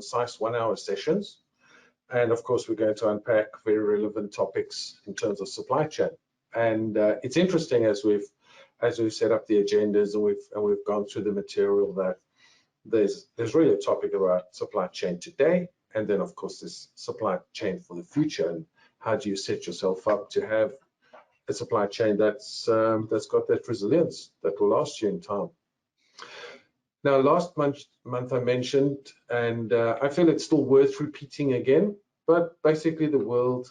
concise 1-hour sessions. And of course, we're going to unpack very relevant topics in terms of supply chain. And it's interesting as we've set up the agendas and we've gone through the material that there's really a topic about supply chain today, and then of course this supply chain for the future, and how do you set yourself up to have a supply chain that's got that resilience that will last you in time. Now, last month I mentioned, and I feel it's still worth repeating again, but basically the world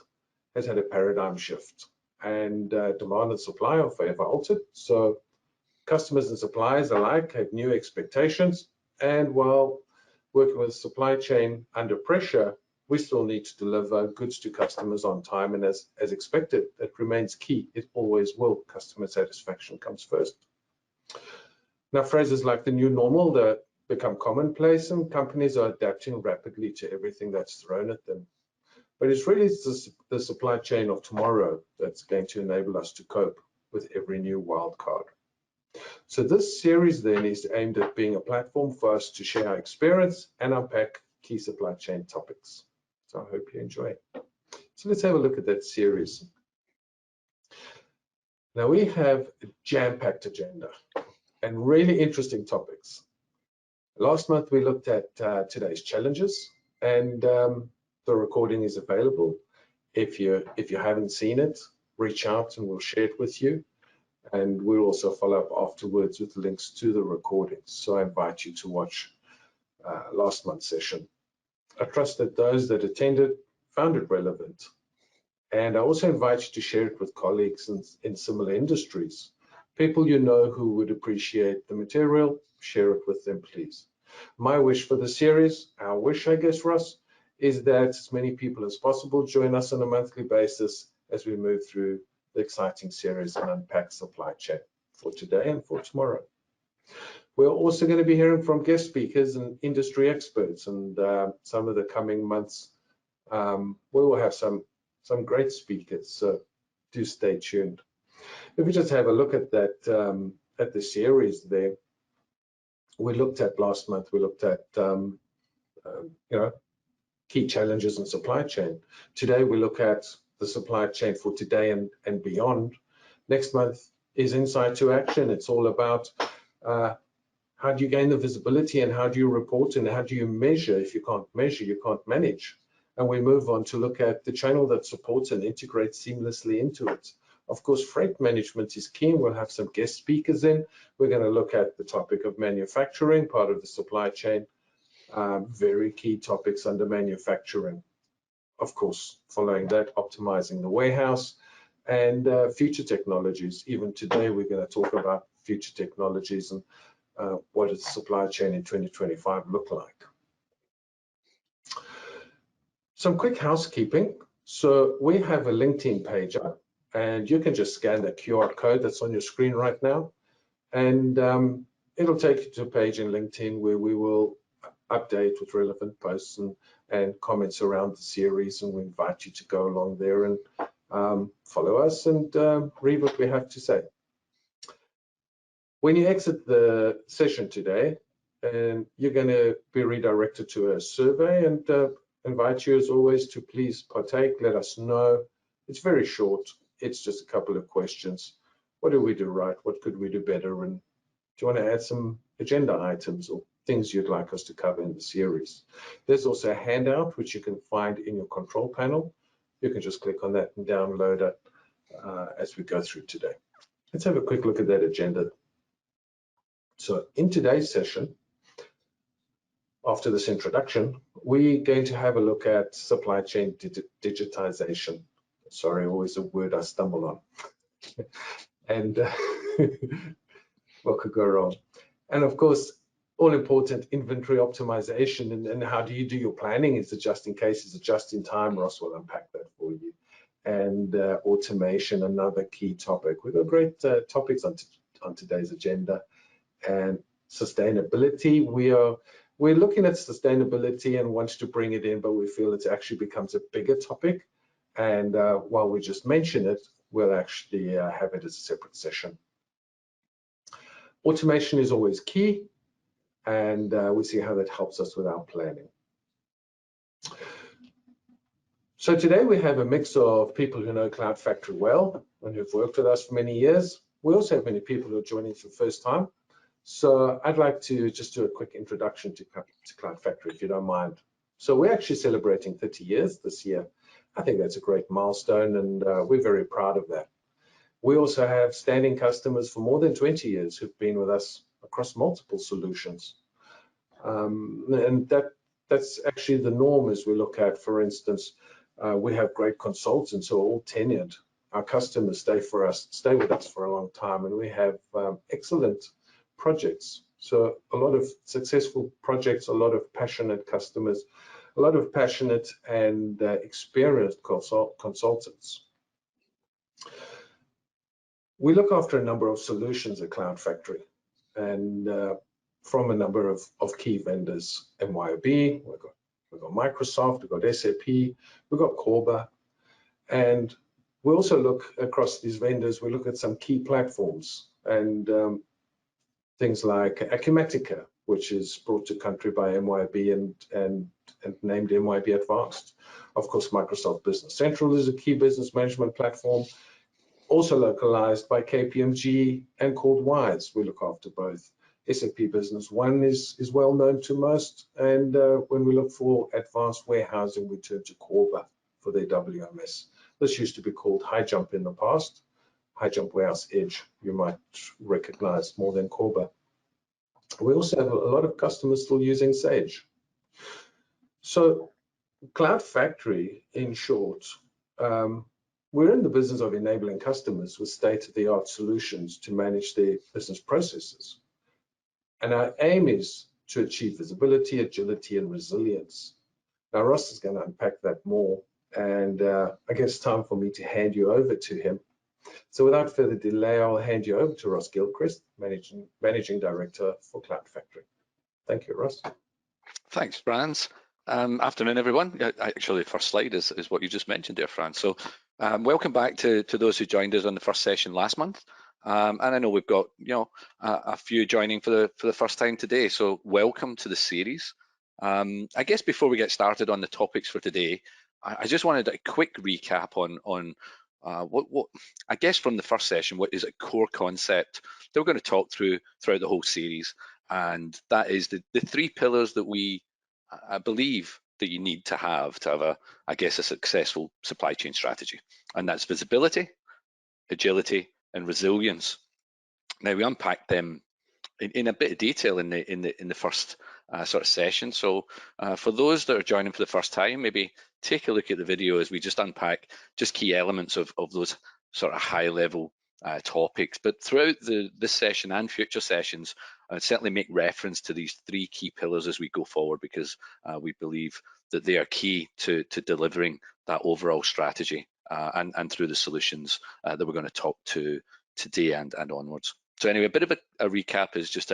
has had a paradigm shift, and demand and supply are forever altered. So customers and suppliers alike have new expectations, and while working with supply chain under pressure, we still need to deliver goods to customers on time and as expected. That remains key. It always will. Customer satisfaction comes first. Now, phrases like the new normal that become commonplace, and companies are adapting rapidly to everything that's thrown at them. But it's really the supply chain of tomorrow that's going to enable us to cope with every new wild card. So this series then is aimed at being a platform for us to share our experience and unpack key supply chain topics. So I hope you enjoy it. So let's have a look at that series. Now, we have a jam-packed agenda and really interesting topics. Last month we looked at today's challenges, and the recording is available. If you haven't seen it, reach out and we'll share it with you. And we'll also follow up afterwards with links to the recordings. So I invite you to watch last month's session. I trust that those that attended found it relevant. And I also invite you to share it with colleagues in similar industries. People you know who would appreciate the material, share it with them, please. My wish for the series, our wish, I guess, Russ, is that as many people as possible join us on a monthly basis as we move through the exciting series and unpack supply chain for today and for tomorrow. We're also going to be hearing from guest speakers and industry experts, and some of the coming months we will have some great speakers, so do stay tuned. If we just have a look at that, at the series there, we looked at last month, we looked at key challenges in supply chain. Today we look at the supply chain for today and beyond. Next month is Insight to Action. It's all about how do you gain the visibility, and how do you report, and how do you measure? If you can't measure, you can't manage. And we move on to look at the channel that supports and integrates seamlessly into it. Of course, freight management is key. We'll have some guest speakers in. We're going to look at the topic of manufacturing, part of the supply chain, very key topics under manufacturing. Of course, following that, optimizing the warehouse and future technologies. Even today, we're going to talk about future technologies and what does the supply chain in 2025 look like. Some quick housekeeping. So we have a LinkedIn page up, and you can just scan the QR code that's on your screen right now, and it'll take you to a page in LinkedIn where we will update with relevant posts and comments around the series, and we invite you to go along there and follow us and read what we have to say. When you exit the session today, and you're going to be redirected to a survey, and invite you as always to please partake. Let us know. It's very short. It's just a couple of questions. What do we do right? What could we do better? And do you want to add some agenda items or things you'd like us to cover in the series? There's also a handout which you can find in your control panel. You can just click on that and download it as we go through today. Let's have a quick look at that agenda. So in today's session, after this introduction, we're going to have a look at supply chain digitization. Sorry, always a word I stumble on. And what could go wrong? And of course, all important inventory optimization, and how do you do your planning? Is it just in case? Is it just in time? Ross will unpack that for you. And automation, another key topic. We've got great topics on today's agenda. And sustainability, we're looking at sustainability and want to bring it in, but we feel it actually becomes a bigger topic. And while we just mention it, we'll actually have it as a separate session. Automation is always key, and we see how that helps us with our planning. So today we have a mix of people who know Cloud Factory well and who've worked with us for many years. We also have many people who are joining for the first time. So I'd like to just do a quick introduction to Cloud Factory, if you don't mind. So we're actually celebrating 30 years this year. I think that's a great milestone, and we're very proud of that. We also have standing customers for more than 20 years who've been with us across multiple solutions. And that's actually the norm as we look at, for instance, we have great consultants who are all tenured. Our customers stay with us for a long time, and we have excellent projects. So a lot of successful projects, a lot of passionate customers, a lot of passionate and experienced consultants. We look after a number of solutions at Cloud Factory, and from a number of key vendors, MYOB, we've got Microsoft, we've got SAP, we've got Corba, and we also look across these vendors, we look at some key platforms, and things like Acumatica, which is brought to country by MYOB and named MYOB Advanced. Of course, Microsoft Business Central is a key business management platform, also localized by KPMG and called Wise. We look after both. SAP Business One is well known to most, and when we look for advanced warehousing, we turn to Corba for their WMS. This used to be called HighJump in the past. HighJump Warehouse Edge, you might recognize more than Corba. We also have a lot of customers still using Sage. So Cloud Factory, in short, we're in the business of enabling customers with state-of-the-art solutions to manage their business processes. And our aim is to achieve visibility, agility, and resilience. Now, Ross is going to unpack that more, and I guess it's time for me to hand you over to him. So without further delay, I'll hand you over to Ross Gilchrist, Managing Director for Cloud Factory. Thank you, Ross. Thanks, Frans. Afternoon, everyone. Actually, the first slide is what you just mentioned there, Frans. So welcome back to those who joined us on the first session last month. And I know we've got a few joining for the first time today. So welcome to the series. I guess before we get started on the topics for today, I just wanted a quick recap on what I guess from the first session, what is a core concept that we're going to talk throughout the whole series, and that is the three pillars that I believe that you need to have I guess a successful supply chain strategy, and that's visibility, agility, and resilience. Now we unpacked them in a bit of detail in the first sort of session. So for those that are joining for the first time, maybe take a look at the video as we just unpack just key elements of those sort of high level topics. But throughout this session and future sessions, I'd certainly make reference to these three key pillars as we go forward, because we believe that they are key to delivering that overall strategy and through the solutions that we're going to talk to today and onwards. So anyway, a bit of a recap is just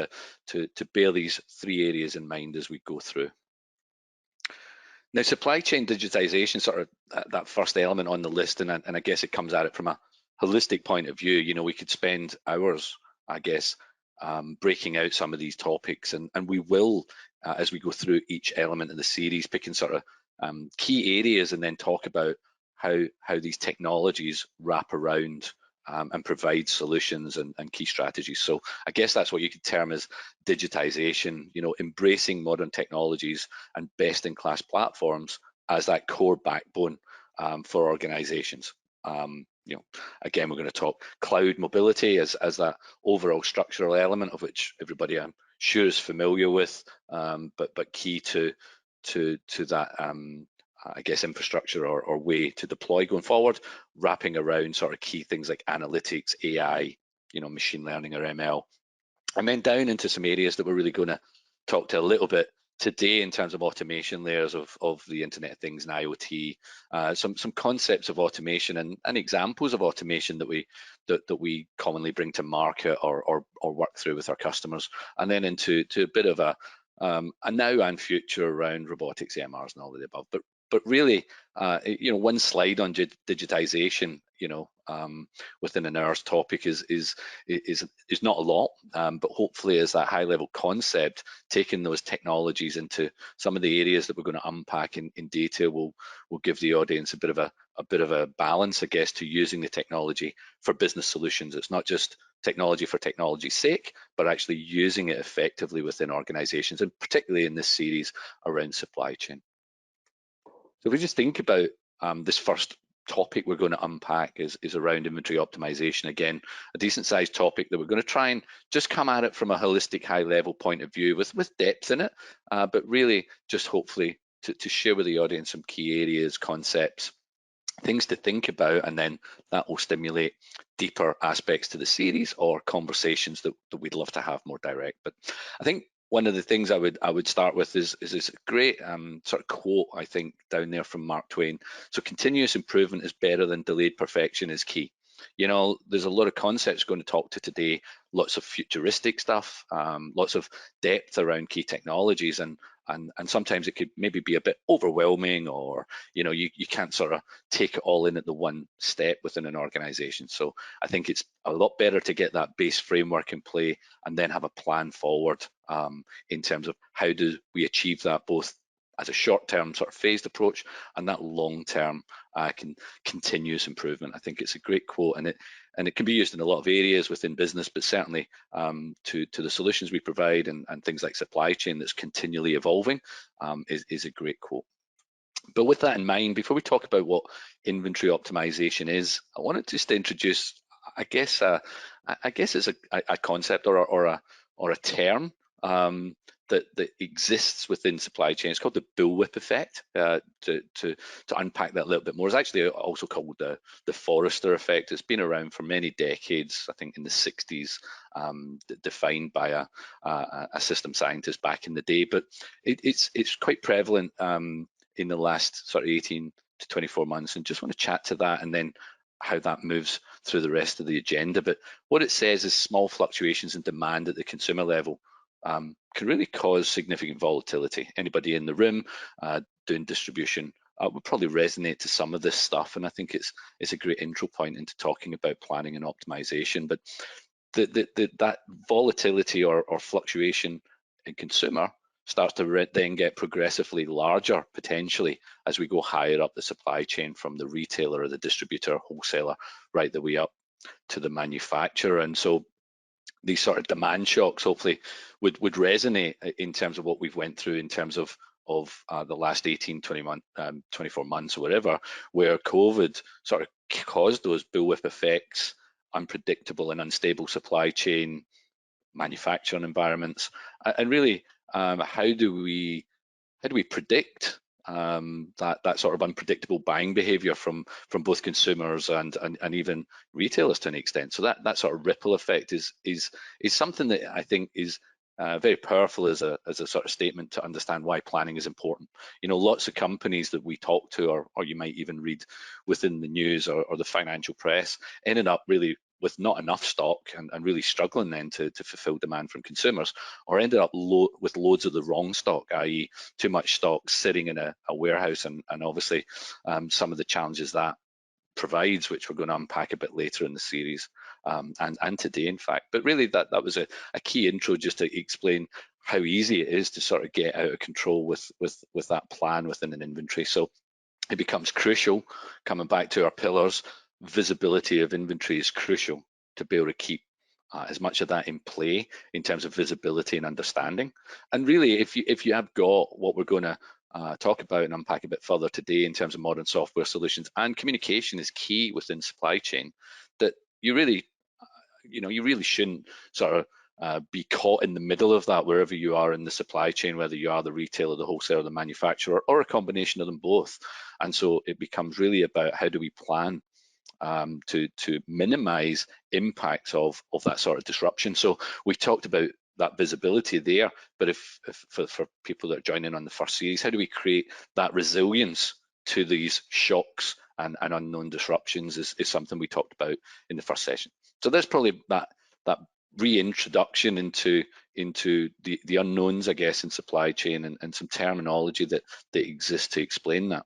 to bear these three areas in mind as we go through. Now, supply chain digitization, sort of that first element on the list, and I guess it comes at it from a holistic point of view. We could spend hours, I guess, breaking out some of these topics, and we will, as we go through each element of the series, picking sort of key areas and then talk about how these technologies wrap around and provide solutions and key strategies. So I guess that's what you could term as digitization, embracing modern technologies and best-in-class platforms as that core backbone for organizations. Again, we're going to talk cloud mobility as that overall structural element of which everybody I'm sure is familiar with, but key to that I guess infrastructure or way to deploy going forward, wrapping around sort of key things like analytics, AI, machine learning or ML, and then down into some areas that we're really going to talk to a little bit today in terms of automation layers of the Internet of Things and IoT, some concepts of automation and examples of automation that we commonly bring to market or work through with our customers, and then into a bit of a now and future around robotics, EMRs, and all of the above. But But really, one slide on digitization, within an hour's topic is not a lot, but hopefully as that high level concept, taking those technologies into some of the areas that we're going to unpack in detail will give the audience a bit of a balance, I guess, to using the technology for business solutions. It's not just technology for technology's sake, but actually using it effectively within organizations, and particularly in this series around supply chain. So if we just think about this first topic we're going to unpack is around inventory optimization. Again, a decent sized topic that we're going to try and just come at it from a holistic high level point of view with depth in it, but really just hopefully to share with the audience some key areas, concepts, things to think about, and then that will stimulate deeper aspects to the series or conversations that we'd love to have more direct. But I think one of the things I would start with is this great sort of quote, I think, down there from Mark Twain. So continuous improvement is better than delayed perfection is key. There's a lot of concepts we're going to talk to today, lots of futuristic stuff, lots of depth around key technologies, and sometimes it could maybe be a bit overwhelming, or you can't sort of take it all in at the one step within an organization. So I think it's a lot better to get that base framework in play and then have a plan forward in terms of how do we achieve that, both as a short-term sort of phased approach and that long-term continuous improvement. I think it's a great quote, and it can be used in a lot of areas within business, but certainly to the solutions we provide and things like supply chain that's continually evolving is a great quote. But with that in mind, before we talk about what inventory optimization is, I wanted just to introduce, I guess it's a concept or a term that exists within supply chain. It's called the bullwhip effect. To unpack that a little bit more, it's actually also called the Forrester effect. It's been around for many decades, I think in the 60s, defined by a system scientist back in the day. But it's quite prevalent in the last sort of 18 to 24 months, and just want to chat to that and then how that moves through the rest of the agenda. But what it says is small fluctuations in demand at the consumer level can really cause significant volatility. Anybody in the room doing distribution would probably resonate to some of this stuff, and I think it's a great intro point into talking about planning and optimization. But that volatility or fluctuation in consumer starts to then get progressively larger potentially as we go higher up the supply chain, from the retailer or the distributor, wholesaler, right the way up to the manufacturer. And so these sort of demand shocks hopefully would resonate in terms of what we've went through in terms of the last 18, 24 months or whatever, where COVID sort of caused those bullwhip effects, unpredictable and unstable supply chain, manufacturing environments, and really how do we predict that sort of unpredictable buying behavior from both consumers and even retailers to an extent. So that sort of ripple effect is something that I think is very powerful as a sort of statement to understand why planning is important. Lots of companies that we talk to, or you might even read within the news or the financial press, ended up really with not enough stock and really struggling then to fulfill demand from consumers, or ended up with loads of the wrong stock, i.e. too much stock sitting in a warehouse, and obviously some of the challenges that provides, which we're going to unpack a bit later in the series and today, in fact. But really that was a key intro just to explain how easy it is to sort of get out of control with that plan within an inventory. So it becomes crucial, coming back to our pillars, visibility of inventory is crucial to be able to keep as much of that in play in terms of visibility and understanding. And really, if you have got what we're going to talk about and unpack a bit further today in terms of modern software solutions, and communication is key within supply chain, that you really shouldn't sort of be caught in the middle of that wherever you are in the supply chain, whether you are the retailer, the wholesaler, the manufacturer, or a combination of them both. And so it becomes really about how do we plan to minimize impacts of that sort of disruption. So we talked about that visibility there, but if for people that are joining on the first series, how do we create that resilience to these shocks and unknown disruptions is something we talked about in the first session. So there's probably that reintroduction into the unknowns, I guess, in supply chain and some terminology that exists to explain that.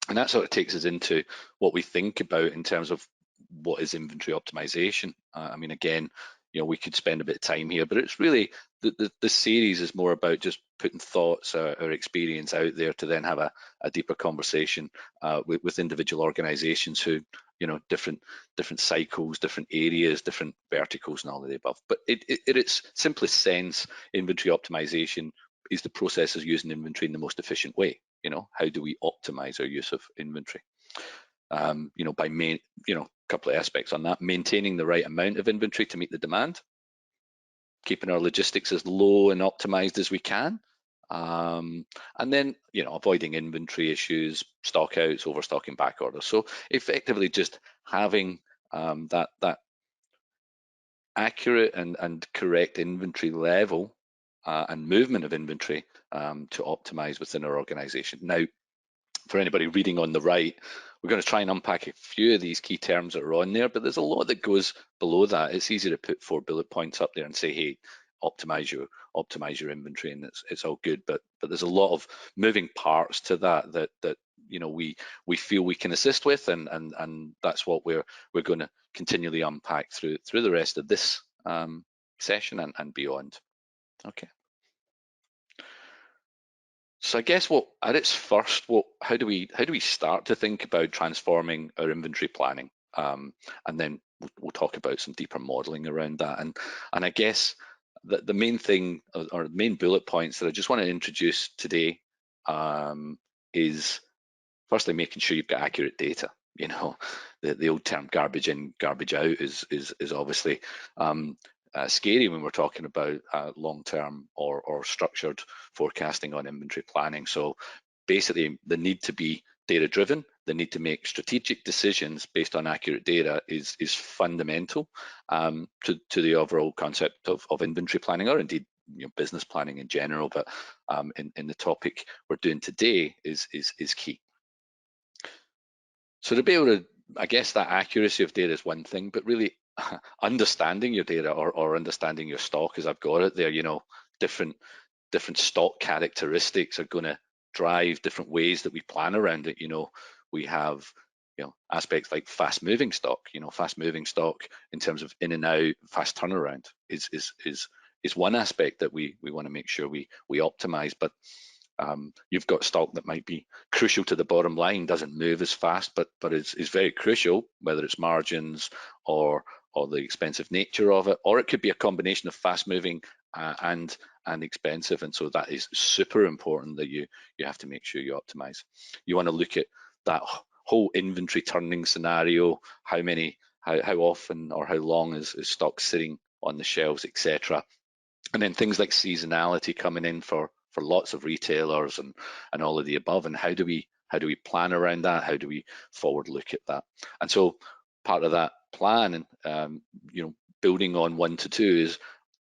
And that sort of takes us into what we think about in terms of what is inventory optimization. I mean, again, we could spend a bit of time here, but it's really the series is more about just putting thoughts or experience out there to then have a deeper conversation with individual organizations who, different cycles, different areas, different verticals, and all of the above. But in its simplest sense, inventory optimization is the process of using inventory in the most efficient way. How do we optimize our use of inventory? By couple of aspects on that: maintaining the right amount of inventory to meet the demand, keeping our logistics as low and optimized as we can, and then avoiding inventory issues, stock outs, overstocking, back orders. So effectively, just having that accurate and correct inventory level and movement of inventory to optimize within our organization. Now, for anybody reading on the right, we're going to try and unpack a few of these key terms that are on there, but there's a lot that goes below that. It's easy to put 4 bullet points up there and say, hey, optimize your inventory, and it's all good. But there's a lot of moving parts to that we feel we can assist with, and that's what we're going to continually unpack through the rest of this session and beyond. Okay. So I guess at its first, how do we start to think about transforming our inventory planning, and then we'll talk about some deeper modeling around that. And I guess the main thing or the main bullet points that I just want to introduce today is firstly making sure you've got accurate data. The old term garbage in, garbage out is obviously scary when we're talking about long-term or structured forecasting on inventory planning. So basically, the need to be data-driven, the need to make strategic decisions based on accurate data is fundamental to the overall concept of inventory planning, or indeed business planning in general. But in the topic we're doing today is key. So to be able to, I guess that accuracy of data is one thing, but really understanding your data or understanding your stock, as I've got it there, different stock characteristics are going to drive different ways that we plan around it. We have aspects like fast moving stock. Fast moving stock in terms of in and out, fast turnaround is one aspect that we want to make sure we optimize. But you've got stock that might be crucial to the bottom line, doesn't move as fast, but is very crucial, whether it's margins or the expensive nature of it, or it could be a combination of fast moving and expensive. And so that is super important that you have to make sure you optimize. You want to look at that whole inventory turning scenario, how often or how long is stock sitting on the shelves, etc. And then things like seasonality coming in for lots of retailers and all of the above, and how do we plan around that? How do we forward look at that? And so part of that plan, building on 1 to 2, is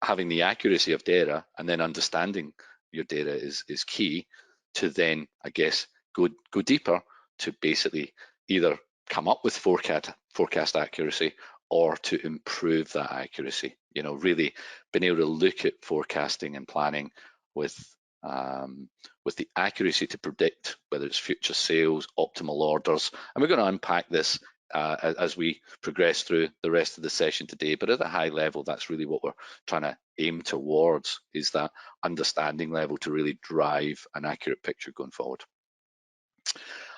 having the accuracy of data, and then understanding your data is key to then, I guess, go deeper to basically either come up with forecast accuracy or to improve that accuracy. Really being able to look at forecasting and planning with the accuracy to predict whether it's future sales, optimal orders. And we're going to unpack this as we progress through the rest of the session today. But at a high level, that's really what we're trying to aim towards, is that understanding level to really drive an accurate picture going forward.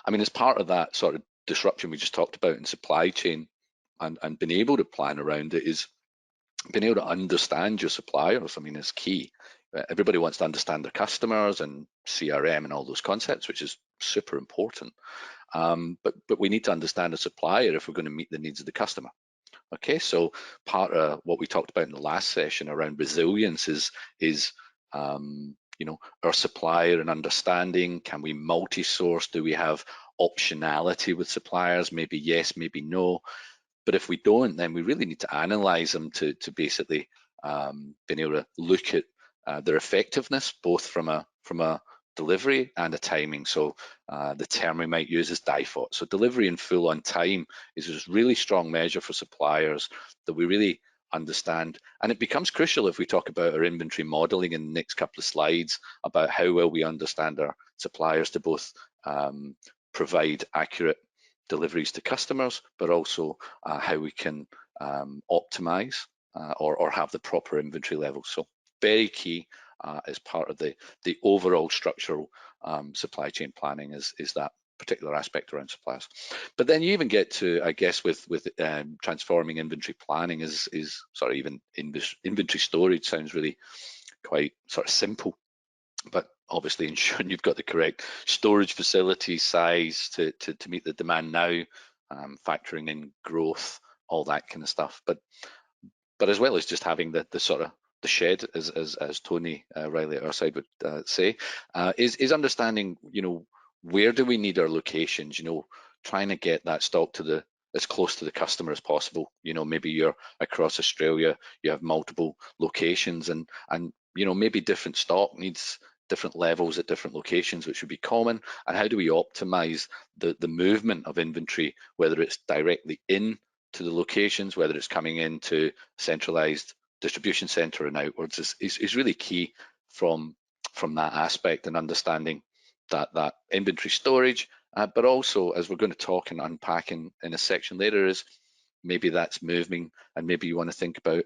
I mean, as part of that sort of disruption we just talked about in supply chain and being able to plan around it, is being able to understand your suppliers. I mean, is key. Everybody wants to understand their customers and CRM and all those concepts, which is super important. But we need to understand a supplier if we're going to meet the needs of the customer. Okay, so part of what we talked about in the last session around resilience is our supplier and understanding. Can we multi-source? Do we have optionality with suppliers? Maybe yes, maybe no. But if we don't, then we really need to analyze them to basically being able to look at their effectiveness, both from a delivery and a timing. So the term we might use is DIFOT. So delivery in full on time is a really strong measure for suppliers that we really understand. And it becomes crucial if we talk about our inventory modeling in the next couple of slides, about how well we understand our suppliers to both provide accurate deliveries to customers, but also how we can optimize or have the proper inventory levels. So very key as part of the overall structural supply chain planning is that particular aspect around suppliers. But then you even get to, I guess, with transforming inventory planning is sort of even inventory storage sounds really quite sort of simple, but obviously ensuring you've got the correct storage facility size to meet the demand now, factoring in growth, all that kind of stuff. But as well as just having the sort of the shed, as Tony Riley at our side would say, is understanding, where do we need our locations, trying to get that stock to as close to the customer as possible. Maybe you're across Australia, you have multiple locations, and maybe different stock needs different levels at different locations, which would be common. And how do we optimize the movement of inventory, whether it's directly in to the locations, whether it's coming into centralized distribution center and outwards, is really key from that aspect, and understanding that inventory storage, but also, as we're going to talk and unpack in a section later, is maybe that's moving, and maybe you want to think about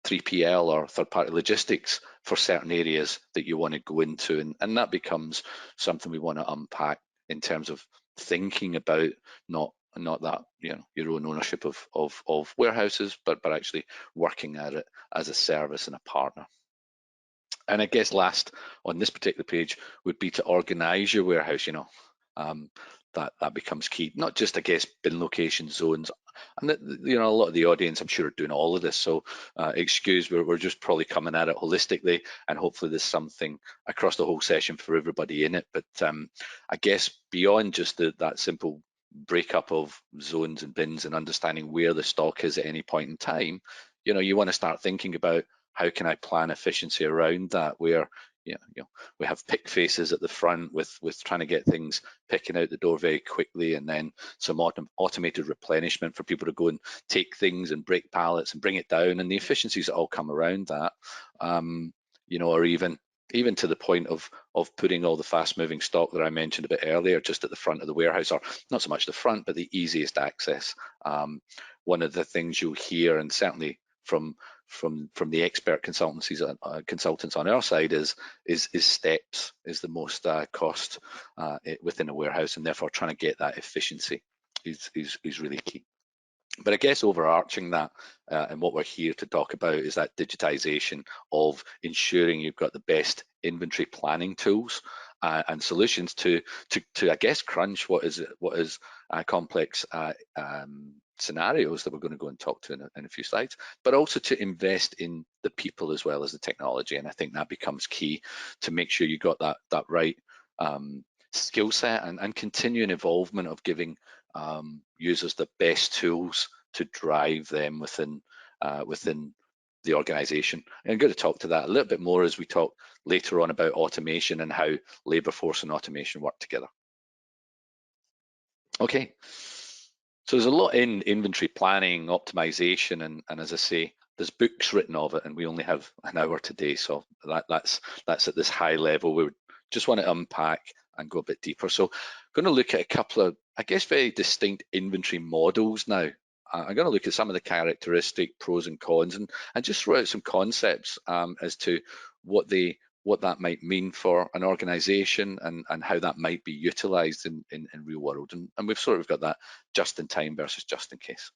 3PL or third-party logistics for certain areas that you want to go into, and that becomes something we want to unpack in terms of thinking about not that your own ownership of warehouses, but actually working at it as a service and a partner. And I guess last on this particular page would be to organize your warehouse. That becomes key. Not just, I guess, bin location zones, and a lot of the audience, I'm sure, are doing all of this. So excuse, we're just probably coming at it holistically, and hopefully there's something across the whole session for everybody in it. But I guess beyond just that simple breakup of zones and bins and understanding where the stock is at any point in time, you want to start thinking about, how can I plan efficiency around that, where we have pick faces at the front with trying to get things picking out the door very quickly, and then some automated replenishment for people to go and take things and break pallets and bring it down, and the efficiencies that all come around that, or even to the point of putting all the fast moving stock that I mentioned a bit earlier just at the front of the warehouse, or not so much the front, but the easiest access. One of the things you'll hear, and certainly from the expert consultants on our side, is steps is the most cost within a warehouse, and therefore trying to get that efficiency is really key. But I guess overarching that, and what we're here to talk about, is that digitization of ensuring you've got the best inventory planning tools and solutions to I guess crunch what is complex scenarios that we're going to go and talk to in a few slides, but also to invest in the people as well as the technology. And I think that becomes key to make sure you got that right skill set and continuing involvement of giving users the best tools to drive them within the organization. And I'm going to talk to that a little bit more as we talk later on about automation and how labor force and automation work together. Okay, so there's a lot in inventory planning, optimization, and as I say, there's books written of it, and we only have an hour today, so that's at this high level. We just want to unpack and go a bit deeper. So I'm going to look at a couple of, I guess, very distinct inventory models now. I'm going to look at some of the characteristic pros and cons, and just throw out some concepts as to what that might mean for an organization, and how that might be utilized in real world. And we've sort of got that just in time versus just in case.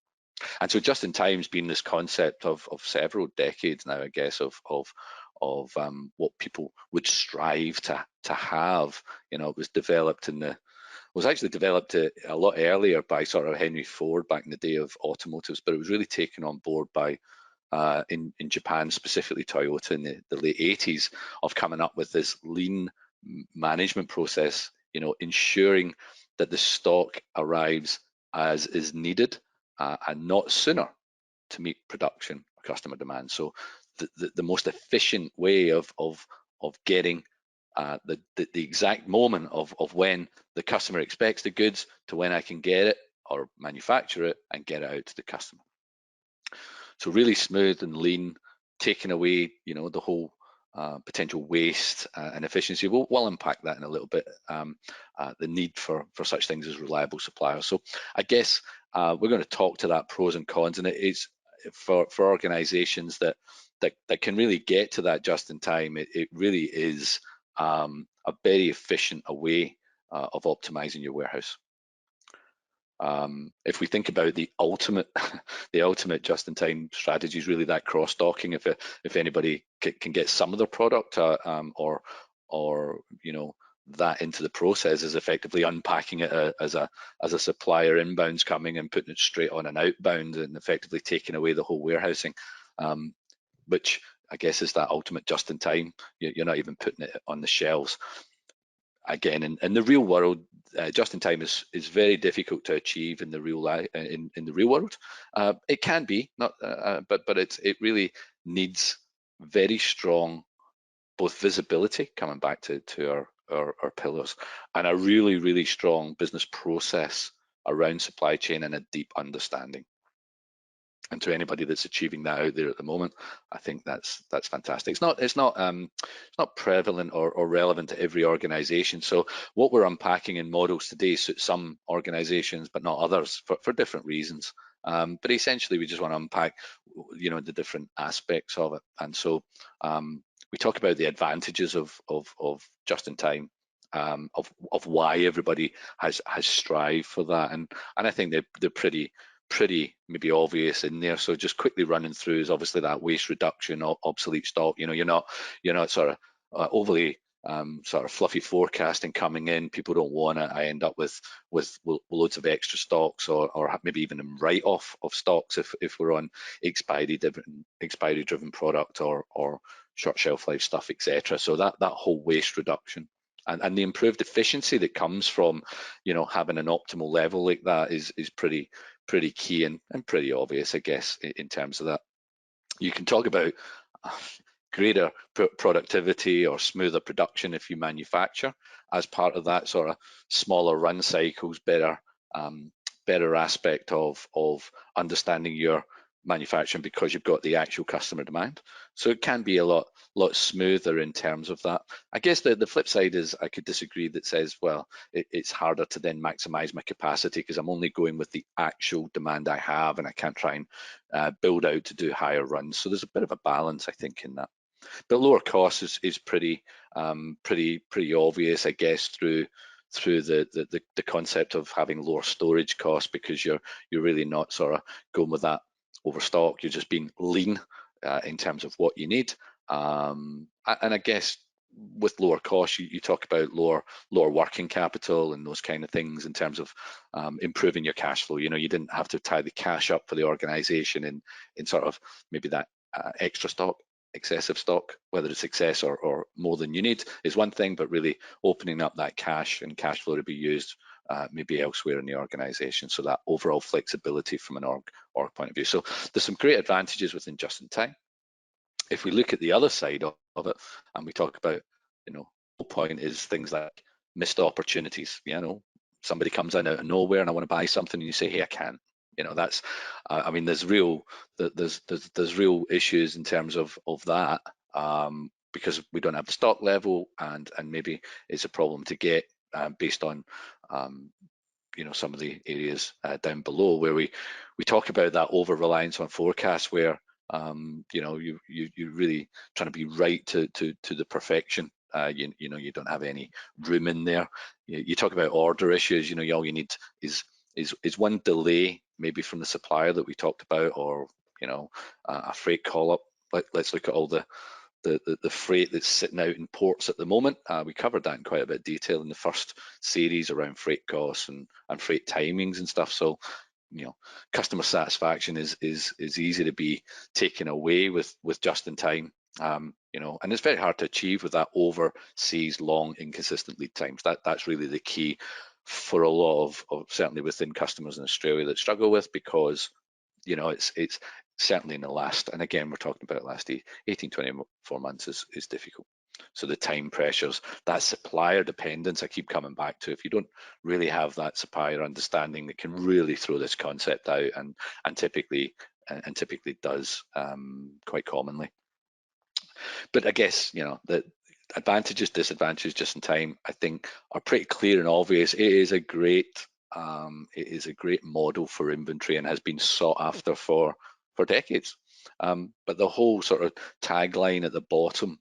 And so just in time's been this concept of several decades now, I guess, of what people would strive to have. It was actually developed a lot earlier by sort of Henry Ford back in the day of automotives, but it was really taken on board by in Japan, specifically Toyota, in the late 80s, of coming up with this lean management process, ensuring that the stock arrives as is needed and not sooner to meet production or customer demand. So the most efficient way of getting the exact moment of when the customer expects the goods to when I can get it or manufacture it and get it out to the customer. So really smooth and lean, taking away, the whole potential waste and efficiency. We'll unpack that in a little bit, the need for such things as reliable suppliers. So I guess we're going to talk to that pros and cons, and it is for organizations that can really get to that just in time. It really is a very efficient way of optimizing your warehouse. If we think about the ultimate just-in-time strategy is really that cross-docking. If anybody can get some of their product or that into the process, is effectively unpacking it as a supplier inbound's coming and putting it straight on an outbound and effectively taking away the whole warehousing, which I guess is that ultimate just-in-time. You're not even putting it on the shelves. Again, in the real world, just-in-time is very difficult to achieve in the real world. It can be, not, but it really needs very strong both visibility, coming back to our pillars, and a really strong business process around supply chain and a deep understanding. And to anybody that's achieving that out there at the moment, I think that's fantastic. It's not prevalent or relevant to every organization. So what we're unpacking in models today suits some organizations, but not others for different reasons. But essentially, we just want to unpack, the different aspects of it. And so we talk about the advantages of just in time, of why everybody has strived for that, and I think they're pretty maybe obvious in there. So just quickly running through is obviously that waste reduction, obsolete stock. You're not sort of overly sort of fluffy forecasting coming in. People don't want it. I end up with loads of extra stocks or maybe even a write-off of stocks if we're on expiry driven product or short shelf life stuff, etc. So that whole waste reduction and the improved efficiency that comes from having an optimal level like that is pretty key and pretty obvious, I guess, in terms of that. You can talk about greater productivity or smoother production if you manufacture as part of that sort of smaller run cycles, better aspect of understanding your manufacturing because you've got the actual customer demand. So it can be a lot smoother in terms of that. I guess the flip side is I could disagree that says, well, it's harder to then maximize my capacity because I'm only going with the actual demand I have and I can't try and build out to do higher runs. So there's a bit of a balance, I think, in that. But lower cost is pretty obvious, I guess, through the concept of having lower storage costs because you're really not sort of going with that overstock. You're just being lean in terms of what you need. And I guess with lower costs, you talk about lower working capital and those kind of things in terms of improving your cash flow. You didn't have to tie the cash up for the organization in sort of maybe that extra stock, excessive stock, whether it's excess or more than you need is one thing, but really opening up that cash and cash flow to be used maybe elsewhere in the organization. So that overall flexibility from an org point of view. So there's some great advantages within just in time. If we look at the other side of it and we talk about, the whole point is things like missed opportunities. Somebody comes in out of nowhere and I want to buy something and you say, hey, I can't. That's I mean there's real issues in terms of that because we don't have the stock level and maybe it's a problem to get based on some of the areas down below where we talk about that over reliance on forecasts where you're really trying to be right to the perfection. You don't have any room in there. You talk about order issues. All you need is one delay maybe from the supplier that we talked about, or a freight call up. Let's look at all the freight that's sitting out in ports at the moment. We covered that in quite a bit of detail in the first series around freight costs and freight timings and stuff. So customer satisfaction is easy to be taken away with just in time. And it's very hard to achieve with that overseas long inconsistent lead times. That's really the key for a lot of certainly within customers in Australia that struggle with, because it's certainly in the last, and again we're talking about last 18 24 months is difficult. So the time pressures, that supplier dependence, I keep coming back to. If you don't really have that supplier understanding, that can really throw this concept out, and typically does quite commonly. But I guess, the advantages, disadvantages just in time, I think, are pretty clear and obvious. It is a great model for inventory and has been sought after for decades. But the whole sort of tagline at the bottom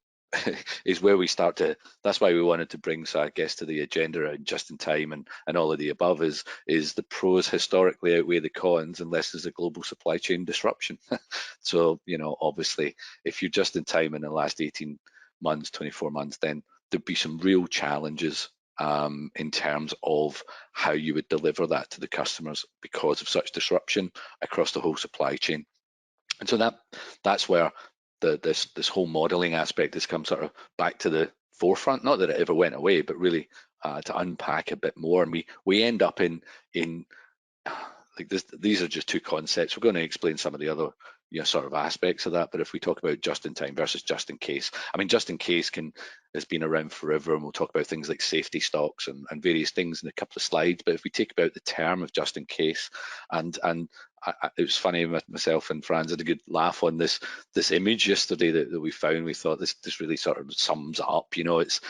is where we start to, that's why we wanted to bring, so I guess, to the agenda and just in time and all of the above is the pros historically outweigh the cons unless there's a global supply chain disruption. So, obviously, if you're just in time in the last 18 months, 24 months, then there'd be some real challenges in terms of how you would deliver that to the customers because of such disruption across the whole supply chain. And so that's where this whole modeling aspect has come sort of back to the forefront. Not that it ever went away, but really to unpack a bit more. And we end up in like this. These are just two concepts. We're going to explain some of the other sort of aspects of that. But if we talk about just in time versus just in case, I mean, just in case has been around forever, and we'll talk about things like safety stocks and various things in a couple of slides. But if we take about the term of just in case, and it was funny, myself and Franz had a good laugh on this image yesterday that we found. We thought this really sort of sums up. It's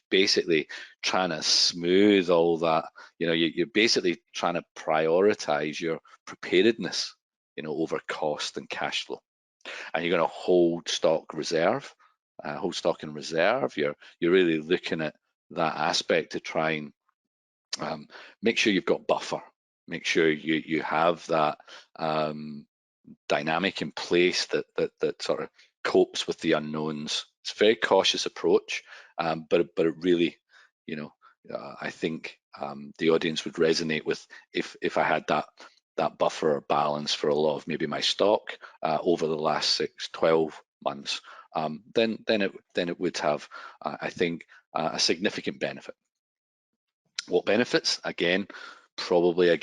basically trying to smooth all that. You're basically trying to prioritize your preparedness, over cost and cash flow, and you're going to hold stock in reserve. You're really looking at that aspect to try and make sure you've got buffer. Make sure you have that dynamic in place that sort of copes with the unknowns. It's a very cautious approach, but it really, I think the audience would resonate with if I had that buffer or balance for a lot of maybe my stock over the last 6, 12 months, then it would have, I think, a significant benefit. What benefits? Probably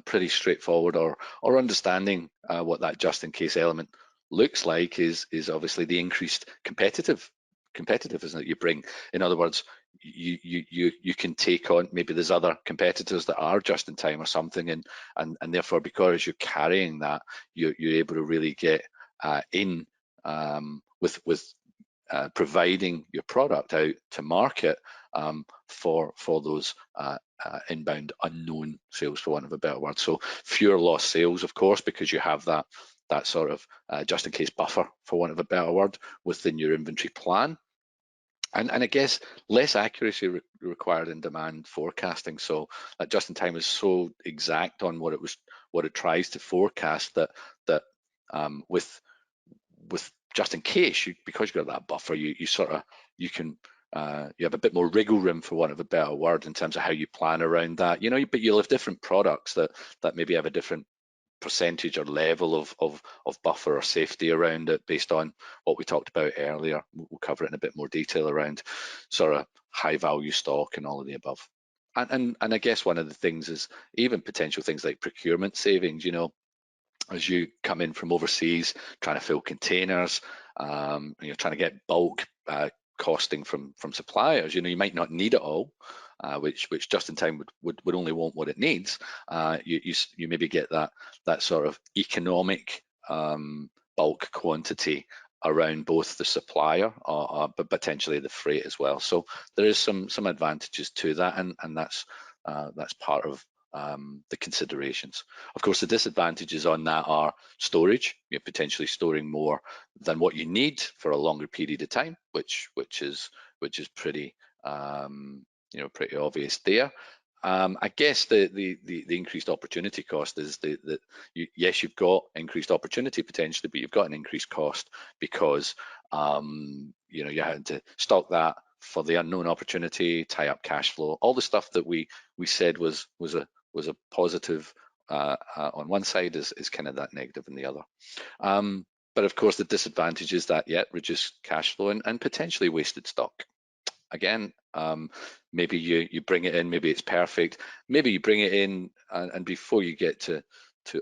pretty straightforward, or understanding what that just in case element looks like is obviously the increased competitiveness that you bring. In other words, you can take on, maybe there's other competitors that are just in time or something, and therefore, because you're carrying that, you're able to really get in with providing your product out to market for those inbound unknown sales, for want of a better word. So fewer lost sales, of course, because you have that sort of just in case buffer, for want of a better word, within your inventory plan. And I guess less accuracy required in demand forecasting. So that just in time is so exact on what it tries to forecast that with just in case, because you've got that buffer, you have a bit more wriggle room, for want of a better word, in terms of how you plan around that. But you'll have different products that maybe have a different percentage or level of buffer or safety around it, based on what we talked about earlier. We'll cover it in a bit more detail around sort of high value stock and all of the above. And I guess one of the things is even potential things like procurement savings. As you come in from overseas, trying to fill containers, you're trying to get bulk costing from suppliers. You might not need it all, which just in time would only want what it needs. You maybe get that sort of economic bulk quantity around both the supplier, but potentially the freight as well. So there is some advantages to that, and that's part of the considerations. Of course, the disadvantages on that are storage. You're potentially storing more than what you need for a longer period of time, which is pretty pretty obvious there. I guess the increased opportunity cost is that yes, you've got increased opportunity potentially, but you've got an increased cost because you had to stock that for the unknown opportunity, tie up cash flow, all the stuff that we said was a positive on one side is kind of that negative in the other. But of course, the disadvantage is that reduced cash flow and potentially wasted stock. Again, maybe you bring it in, maybe it's perfect, maybe you bring it in and before you get to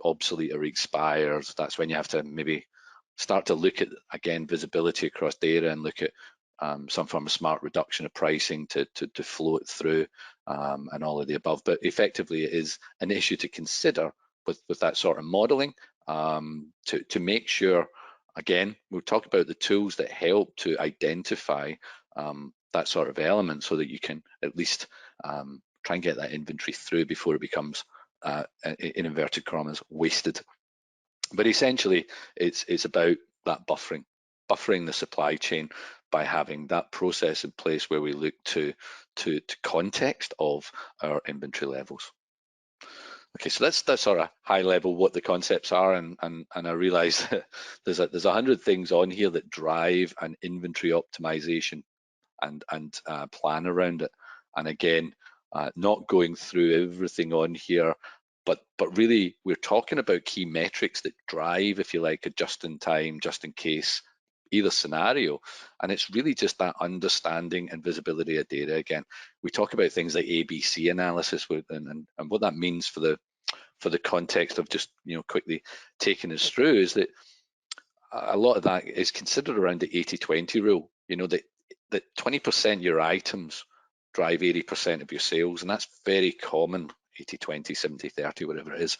obsolete or expires, that's when you have to maybe start to look at, again, visibility across data and look at some form of smart reduction of pricing to flow it through and all of the above. But effectively, it is an issue to consider with that sort of modeling to make sure again, we'll talk about the tools that help to identify that sort of element so that you can at least try and get that inventory through before it becomes, in inverted commas, wasted. But essentially, it's about that buffering the supply chain by having that process in place where we look to context of our inventory levels. Okay, so that's sort of high level what the concepts are, and I realise that there's 100 things on here that drive an inventory optimization and plan around it. And again, not going through everything on here, but really we're talking about key metrics that drive, if you like, a just-in-time, just-in-case either scenario. And it's really just that understanding and visibility of data. Again, we talk about things like ABC analysis and what that means for the context of just, you know, quickly taking us through is that a lot of that is considered around the 80-20 rule. You know, that 20% of your items drive 80% of your sales, and that's very common, 80-20, 70-30, whatever it is.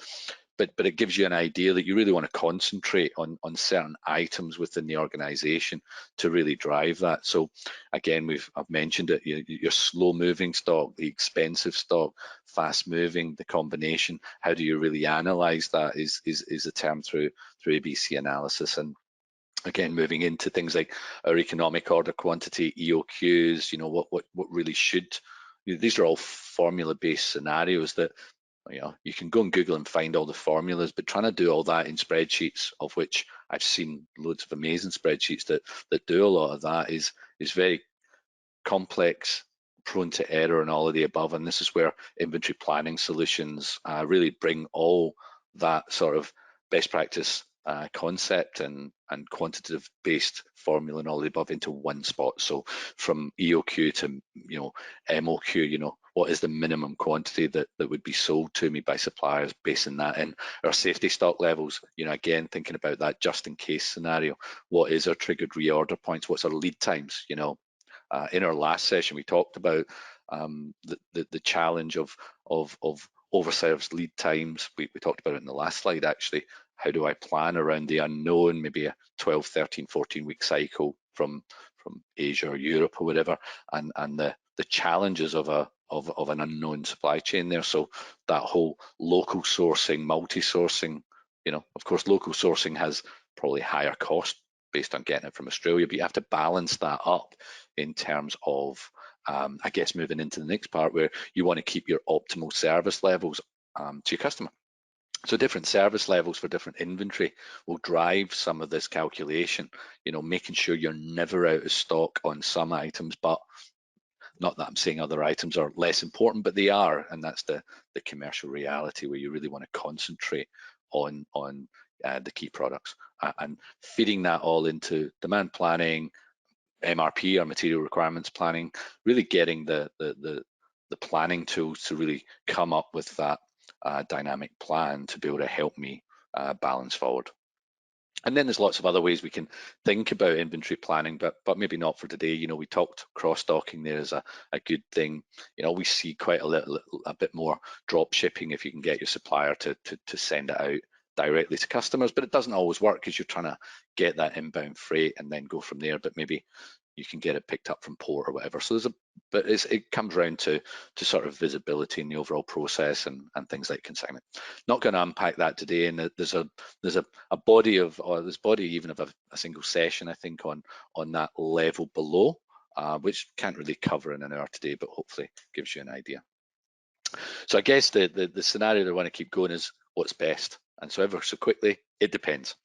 But it gives you an idea that you really want to concentrate on certain items within the organization to really drive that. So again, I've mentioned it, your slow moving stock, the expensive stock, fast moving, the combination. How do you really analyze that is a term through ABC analysis. And again, moving into things like our economic order quantity, EOQs, you know, what really should, these are all formula-based scenarios that, you know, you can go and Google and find all the formulas, but trying to do all that in spreadsheets, of which I've seen loads of amazing spreadsheets that do a lot of that, is very complex, prone to error and all of the above. And this is where inventory planning solutions really bring all that sort of best practice concept and quantitative based formula and all the above into one spot. So from EOQ to, you know, MOQ, you know, what is the minimum quantity that would be sold to me by suppliers, basing that in our safety stock levels. You know, again, thinking about that just in case scenario. What is our triggered reorder points? What's our lead times? You know, in our last session, we talked about the challenge of overserved lead times. We talked about it in the last slide, actually. How do I plan around the unknown, maybe a 12, 13, 14-week cycle from Asia or Europe or whatever, and the challenges of an unknown supply chain there. So that whole local sourcing, multi-sourcing, you know, of course, local sourcing has probably higher cost based on getting it from Australia, but you have to balance that up in terms of, I guess, moving into the next part where you want to keep your optimal service levels to your customer. So different service levels for different inventory will drive some of this calculation, you know, making sure you're never out of stock on some items, but not that I'm saying other items are less important, but they are, and that's the commercial reality where you really want to concentrate on the key products and feeding that all into demand planning, MRP, or material requirements planning, really getting the planning tools to really come up with that dynamic plan to be able to help me balance forward. And then there's lots of other ways we can think about inventory planning, but maybe not for today. You know, we talked cross-docking there as a good thing. You know, we see quite a bit more drop shipping if you can get your supplier to send it out directly to customers, but it doesn't always work because you're trying to get that inbound freight and then go from there. But maybe you can get it picked up from port or whatever. So it comes around to sort of visibility in the overall process and things like consignment. Not going to unpack that today, and there's a body of, or there's body even of a single session, I think, on that level below, which can't really cover in an hour today, but hopefully gives you an idea. So I guess the scenario that I want to keep going is what's best. And so ever so quickly, it depends.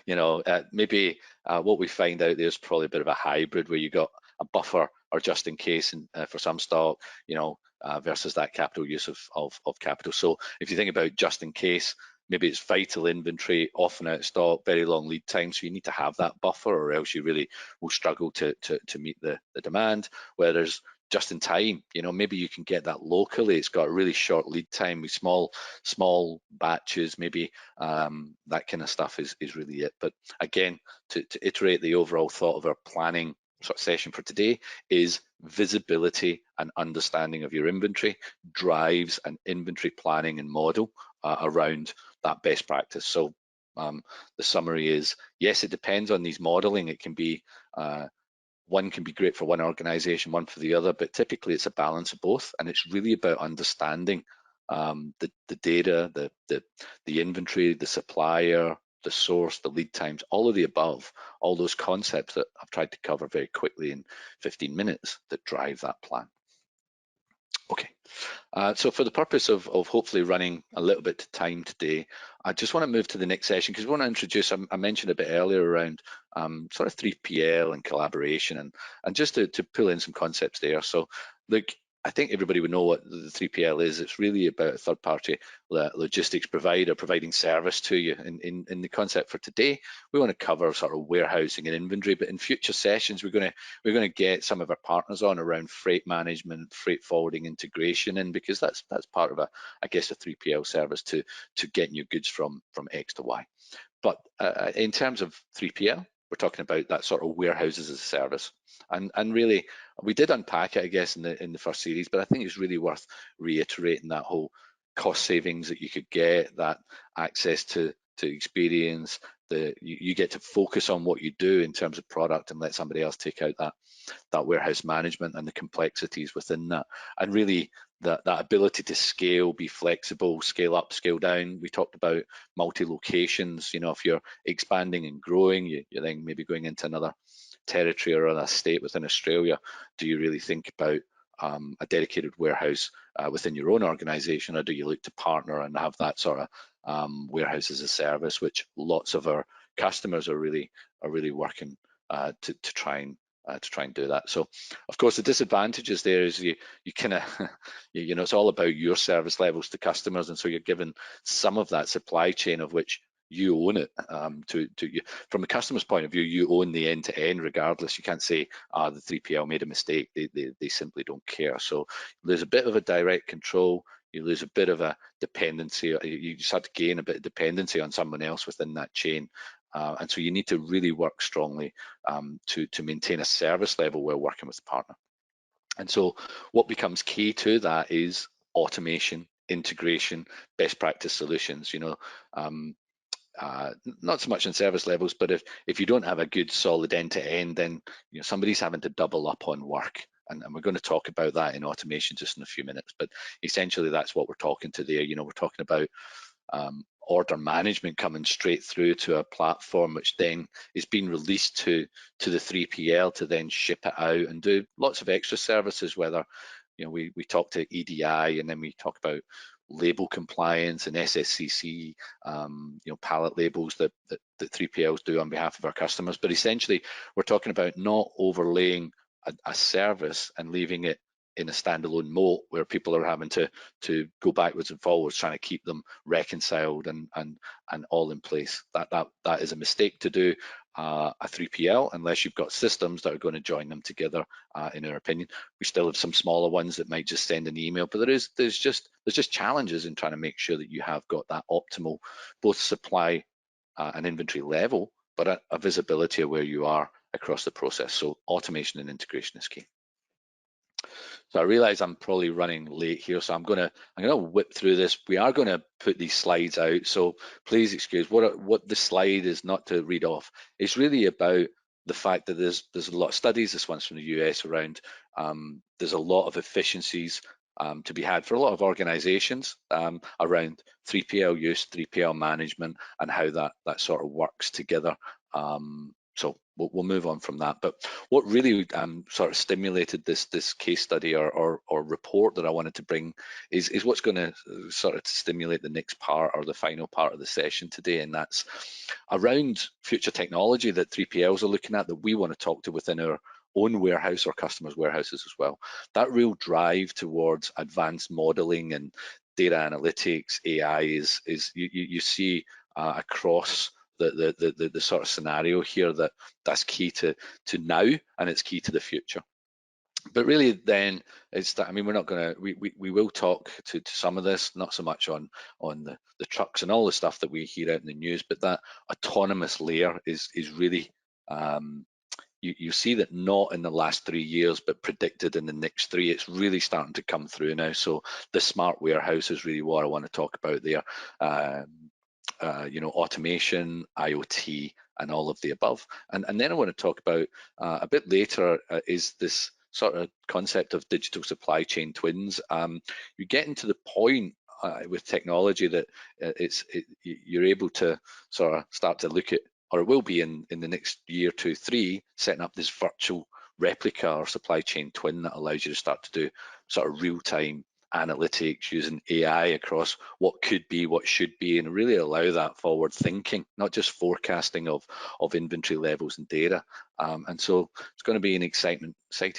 You know, maybe what we find out there is probably a bit of a hybrid where you got a buffer or just in case and for some stock, you know, versus that capital use of capital. So if you think about just in case, maybe it's vital inventory, often out of stock, very long lead time. So you need to have that buffer or else you really will struggle to meet the demand. Whereas just in time, you know, maybe you can get that locally. It's got a really short lead time with small batches, maybe that kind of stuff is really it. But again, to iterate the overall thought of our planning sort of session for today is visibility and understanding of your inventory drives an inventory planning and model around that best practice. So The summary is, yes, it depends on these modeling. It can be one can be great for one organization, one for the other, but typically it's a balance of both, and it's really about understanding the data, the inventory, the supplier, the source, the lead times, all of the above, all those concepts that I've tried to cover very quickly in 15 minutes that drive that plan. Okay, so for the purpose of hopefully running a little bit to time today, I just want to move to the next session because we want to introduce, I mentioned a bit earlier around sort of 3PL and collaboration, and just to pull in some concepts there. So look, I think everybody would know what the 3PL is. It's really about a third-party logistics provider providing service to you. In the concept for today, we want to cover sort of warehousing and inventory, but in future sessions, we're going to get some of our partners on around freight management, freight forwarding integration, and because that's part of I guess a 3PL service to getting your goods from X to Y. But in terms of 3PL, we're talking about that sort of warehouses as a service. And really, we did unpack it, I guess, in the first series, but I think it's really worth reiterating that whole cost savings that you could get, that access to experience, you get to focus on what you do in terms of product and let somebody else take out that warehouse management and the complexities within that. And really, that ability to scale, be flexible, scale up, scale down. We talked about multi-locations. You know, if you're expanding and growing, you're then maybe going into another territory or a state within Australia. Do you really think about a dedicated warehouse within your own organization, or do you look to partner and have that sort of warehouse as a service, which lots of our customers are really working to try and do that. So of course the disadvantages there is you kind of you know, it's all about your service levels to customers, and so you're given some of that supply chain of which you own it. From a customer's point of view, you own the end-to-end regardless. You can't say the 3PL made a mistake. They simply don't care. So there's a bit of a direct control. You lose a bit of a dependency. You just have to gain a bit of dependency on someone else within that chain. And so you need to really work strongly to maintain a service level while working with the partner. And so what becomes key to that is automation, integration, best practice solutions. You know, not so much in service levels, but if you don't have a good solid end-to-end, then you know somebody's having to double up on work. And we're going to talk about that in automation just in a few minutes. But essentially, that's what we're talking to there. You know, we're talking about order management coming straight through to a platform, which then is being released to the 3PL to then ship it out and do lots of extra services. Whether, you know, we talk to EDI, and then we talk about label compliance and SSCC, you know, pallet labels that 3PLs do on behalf of our customers. But essentially, we're talking about not overlaying a service and leaving it in a standalone moat where people are having to go backwards and forwards, trying to keep them reconciled and all in place. That is a mistake to do a 3PL unless you've got systems that are going to join them together. In our opinion, we still have some smaller ones that might just send an email, but there's just challenges in trying to make sure that you have got that optimal both supply and inventory level, but a visibility of where you are across the process. So automation and integration is key. So I realize I'm probably running late here, so I'm gonna whip through this. We are gonna put these slides out, so please excuse what the slide is not to read off. It's really about the fact that there's a lot of studies. This one's from the US around there's a lot of efficiencies to be had for a lot of organizations around 3PL use, 3PL management, and how that sort of works together. So we'll move on from that. But what really sort of stimulated this case study or report that I wanted to bring is what's going to sort of stimulate the next part or the final part of the session today, and that's around future technology that 3PLs are looking at that we want to talk to within our own warehouse or customers' warehouses as well. That real drive towards advanced modeling and data analytics, AI is you see across the sort of scenario here that's key to now, and it's key to the future. But really then it's that, I mean, we're not going to, we will talk to some of this, not so much on the trucks and all the stuff that we hear out in the news, but that autonomous layer is really, you see that not in the last 3 years, but predicted in the next 3. It's really starting to come through now. So the smart warehouse is really what I want to talk about there. automation, IoT, and all of the above. And then I want to talk about a bit later is this sort of concept of digital supply chain twins. You're getting to the point with technology that you're able to sort of start to look at, or it will be in the next year, 2, 3, setting up this virtual replica or supply chain twin that allows you to start to do sort of real-time analytics using AI across what could be, what should be, and really allow that forward thinking, not just forecasting of inventory levels and data. And so it's going to be an exciting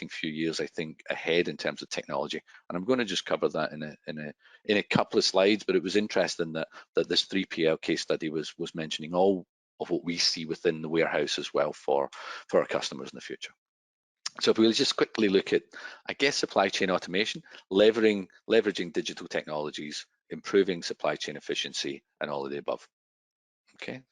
few years, I think, ahead in terms of technology. And I'm going to just cover that in a couple of slides. But it was interesting that this 3PL case study was mentioning all of what we see within the warehouse as well for our customers in the future. So if we'll just quickly look at, I guess, supply chain automation, leveraging digital technologies, improving supply chain efficiency, and all of the above. Okay,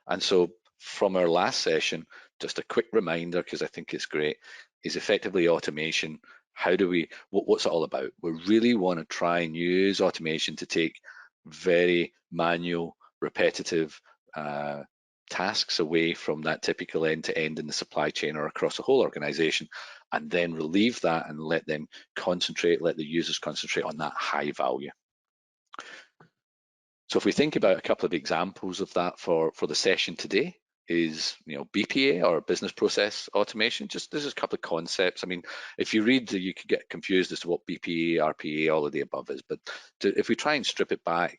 and so from our last session, just a quick reminder, because I think it's great, is effectively automation. How do we, what's it all about? We really want to try and use automation to take very manual, repetitive tasks away from that typical end-to-end in the supply chain or across the whole organization, and then relieve that and let them concentrate, let the users concentrate on that high value. So if we think about a couple of examples of that for the session today, is BPA or business process automation. Just there's a couple of concepts. I mean, if you read, you could get confused as to what BPA, RPA, all of the above is. But if we try and strip it back,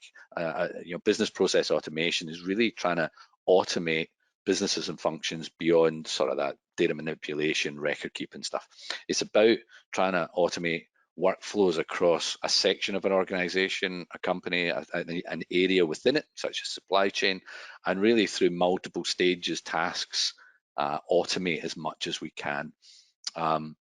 business process automation is really trying to automate businesses and functions beyond sort of that data manipulation, record keeping stuff. It's about trying to automate workflows across a section of an organization, a company, an area within it, such as supply chain, and really through multiple stages, tasks, automate as much as we can, and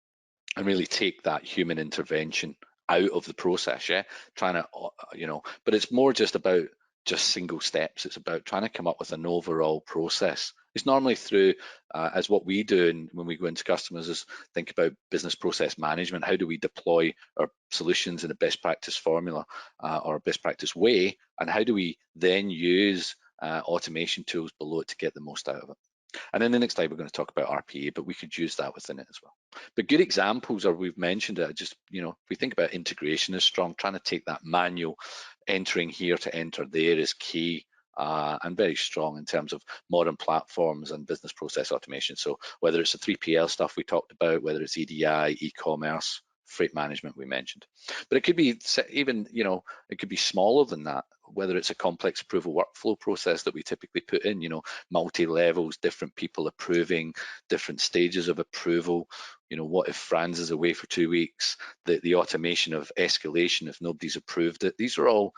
really take that human intervention out of the process. Yeah, trying to, but it's more just about just single steps. It's about trying to come up with an overall process. It's normally through, as what we do and when we go into customers, is think about business process management. How do we deploy our solutions in a best practice formula or a best practice way? And how do we then use automation tools below it to get the most out of it? And then the next slide, we're going to talk about RPA, but we could use that within it as well. But good examples, or we've mentioned it, just, if we think about integration is strong, trying to take that manual entering here to enter there is key. And very strong in terms of modern platforms and business process automation. So whether it's the 3PL stuff we talked about, whether it's EDI, e-commerce, freight management we mentioned, but it could be even, it could be smaller than that, whether it's a complex approval workflow process that we typically put in, multi-levels, different people approving, different stages of approval. What if Franz is away for 2 weeks? The automation of escalation if nobody's approved it. These are all,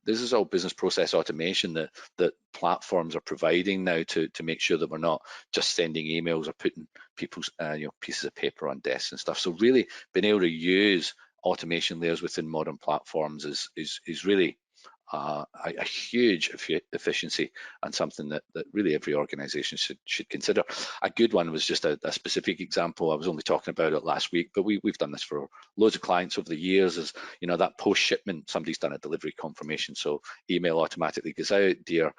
this is all business process automation that platforms are providing now to make sure that we're not just sending emails or putting people's pieces of paper on desks and stuff. So really being able to use automation layers within modern platforms is really a huge efficiency and something that really every organization should consider. A good one was just a specific example. I was only talking about it last week, but we've done this for loads of clients over the years. Is that post shipment, somebody's done a delivery confirmation, so email automatically goes out, dear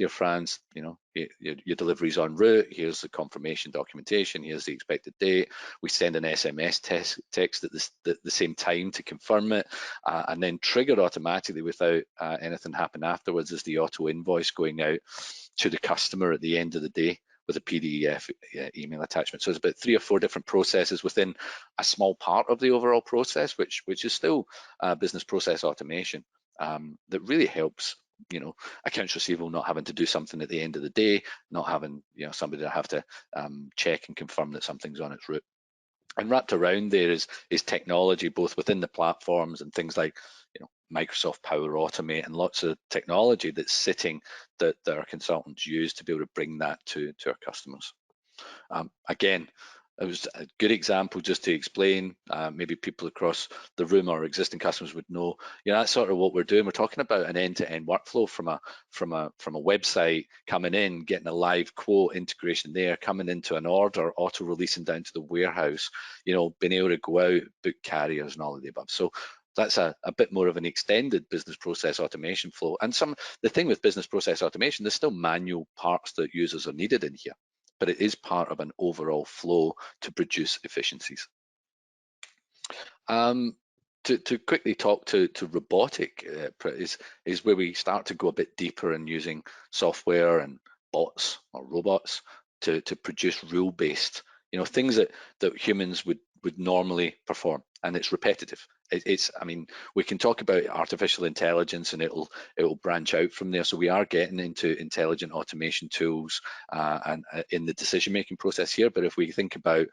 Franz, your delivery's en route. Here's the confirmation documentation. Here's the expected date. We send an SMS text at the same time to confirm it, and then triggered automatically without anything happen afterwards is the auto invoice going out to the customer at the end of the day with a PDF email attachment. So it's about 3 or 4 different processes within a small part of the overall process, which is still business process automation that really helps. Accounts receivable not having to do something at the end of the day, not having somebody to have to check and confirm that something's on its route. And wrapped around there is technology, both within the platforms and things like Microsoft Power Automate and lots of technology that's sitting that our consultants use to be able to bring that to our customers. Again, it was a good example just to explain. Maybe people across the room or existing customers would know. That's sort of what we're doing. We're talking about an end-to-end workflow from a website coming in, getting a live quote integration there, coming into an order, auto releasing down to the warehouse. Being able to go out, book carriers, and all of the above. So That's a bit more of an extended business process automation flow. And the thing with business process automation, there's still manual parts that users are needed in here, but it is part of an overall flow to produce efficiencies. To quickly talk to robotic is where we start to go a bit deeper in using software and bots or robots to produce rule-based, things that humans would normally perform, and it's repetitive. I mean, we can talk about artificial intelligence and it'll branch out from there. So we are getting into intelligent automation tools and in the decision-making process here. But if we think about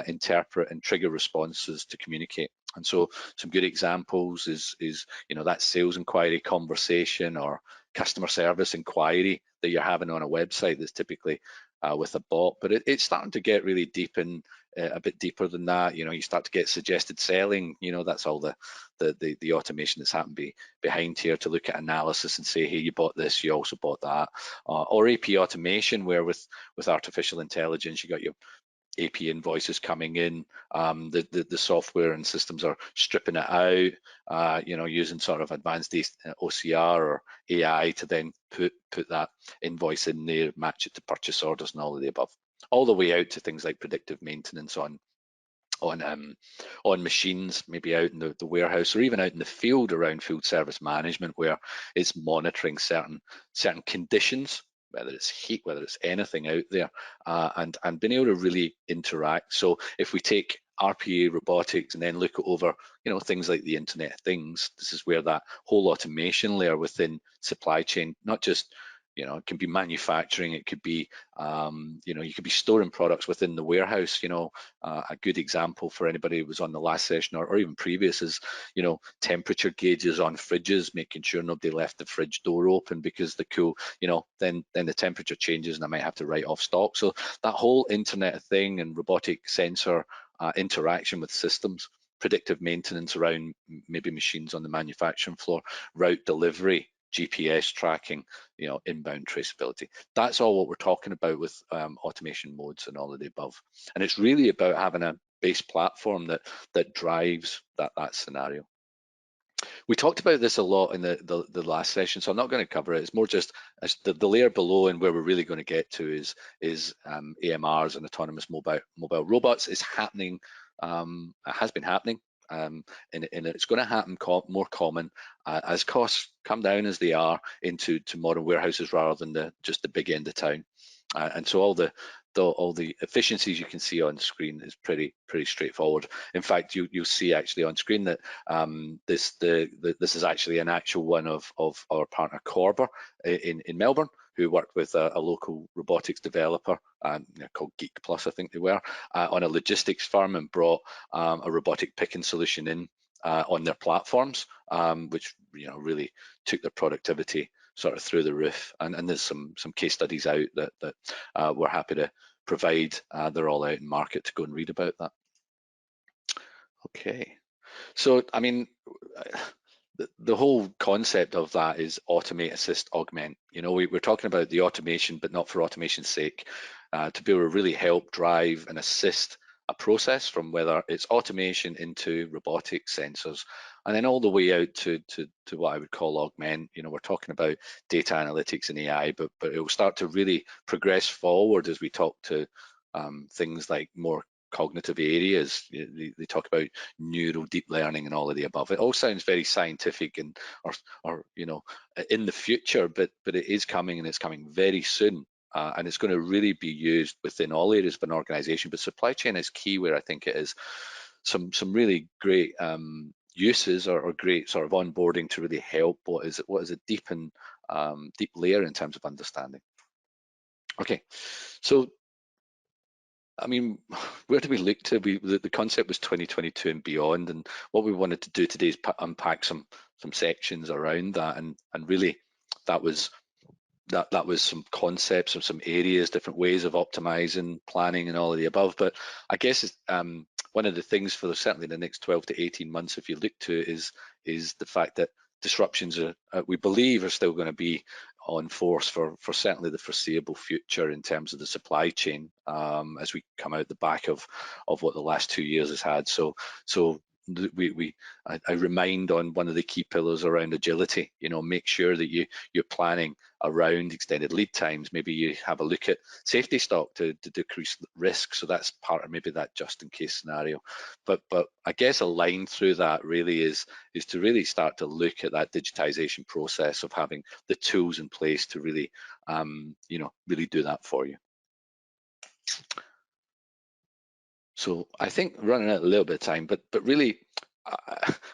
interpret and trigger responses to communicate, and so some good examples is that sales inquiry conversation or customer service inquiry that you're having on a website that's typically with a bot, but it's starting to get really deep in a bit deeper than that. You start to get suggested selling. That's all the automation that's happened behind here to look at analysis and say, hey, you bought this, you also bought that, or AP automation, where with artificial intelligence you got your AP invoices coming in, the software and systems are stripping it out, using sort of advanced OCR or AI to then put that invoice in there, match it to purchase orders and all of the above, all the way out to things like predictive maintenance on machines, maybe out in the warehouse or even out in the field around field service management, where it's monitoring certain conditions, whether it's heat, whether it's anything out there, and being able to really interact. So if we take RPA robotics and then look over, things like the Internet of Things, this is where that whole automation layer within supply chain, not just, it can be manufacturing, it could be, you could be storing products within the warehouse. A good example for anybody who was on the last session or even previous is, temperature gauges on fridges, making sure nobody left the fridge door open because the cool, then the temperature changes and I might have to write off stock. So that whole Internet of Thing and robotic sensor interaction with systems, predictive maintenance around maybe machines on the manufacturing floor, route delivery, GPS tracking, inbound traceability. That's all what we're talking about with automation modes and all of the above. And it's really about having a base platform that drives that scenario. We talked about this a lot in the last session, so I'm not going to cover it. It's more just as the layer below, and where we're really going to get to is AMRs and autonomous mobile robots is happening. It has been happening. And it's going to happen more common as costs come down as they are into modern warehouses rather than just the big end of town. And so all the efficiencies you can see on screen is pretty straightforward. In fact, you'll see actually on screen that this is actually an actual one of our partner Corber in Melbourne, who worked with a local robotics developer called Geek Plus, I think they were, on a logistics firm, and brought a robotic picking solution in on their platforms, which really took their productivity sort of through the roof. And there's some case studies out that we're happy to provide. They're all out in market to go and read about that. Okay, so I mean, the whole concept of that is automate, assist, augment. We're talking about the automation, but not for automation's sake, to be able to really help drive and assist a process from whether it's automation into robotic sensors, and then all the way out to what I would call augment. We're talking about data analytics and AI, but it will start to really progress forward as we talk to things like more cognitive areas. They talk about neural deep learning and all of the above. It all sounds very scientific and or in the future, but it is coming, and it's coming very soon. And it's going to really be used within all areas of an organization. But supply chain is key, where I think it is some really great uses or great sort of onboarding to really help what is a deep layer in terms of understanding. Okay, so I mean, where do we look to? The concept was 2022 and beyond, and what we wanted to do today is unpack some sections around that, and really that was some concepts or some areas, different ways of optimizing, planning, and all of the above. But I guess one of the things for certainly the next 12 to 18 months, if you look to it, is the fact that disruptions we believe are still going to be on force for certainly the foreseeable future in terms of the supply chain, as we come out the back of what the last 2 years has had. So I remind on one of the key pillars around agility. Make sure that you're planning around extended lead times. Maybe you have a look at safety stock to decrease risk. So that's part of maybe that just in case scenario. But I guess aligned through that really is to really start to look at that digitization process of having the tools in place to really really do that for you. So I think running out a little bit of time, but really,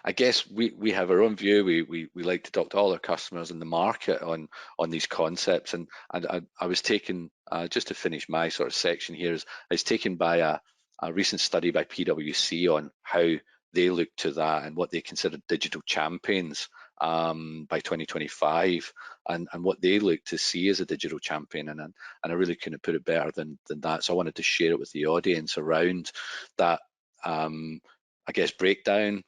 I guess we have our own view. We like to talk to all our customers in the market on these concepts, and I was taken just to finish my sort of section here. I was taken by a recent study by PwC on how they look to that and what they consider digital champions by 2025, and what they look to see as a digital champion, and I really couldn't put it better than that. So I wanted to share it with the audience around that. I guess breakdown,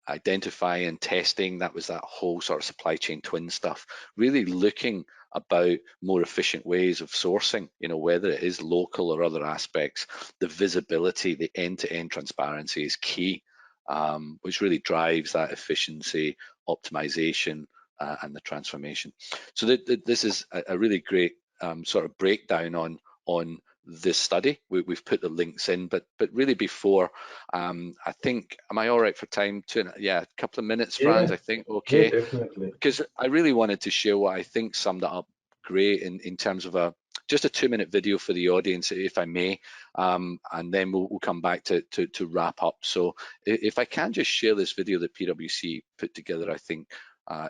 identifying and testing. That was that whole sort of supply chain twin stuff. Really looking about more efficient ways of sourcing, whether it is local or other aspects. The visibility, the end-to-end transparency is key, which really drives that efficiency, optimization, and the transformation. So this is a really great sort of breakdown on this study. We've put the links in, but really before, I think, am I all right for time? Yeah, a couple of minutes, Franz, Yeah. I think. Okay. Yeah, definitely. Because I really wanted to share what I think summed it up great in terms of just a 2-minute video for the audience, if I may, and then we'll come back to wrap up. So if I can just share this video that PwC put together, I think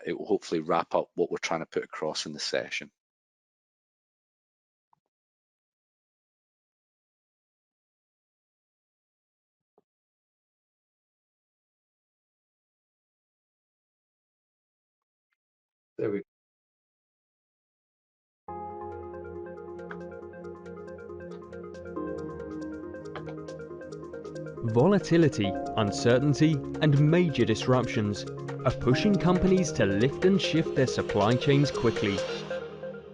it will hopefully wrap up what we're trying to put across in the session. There we go. Volatility, uncertainty, and major disruptions are pushing companies to lift and shift their supply chains quickly.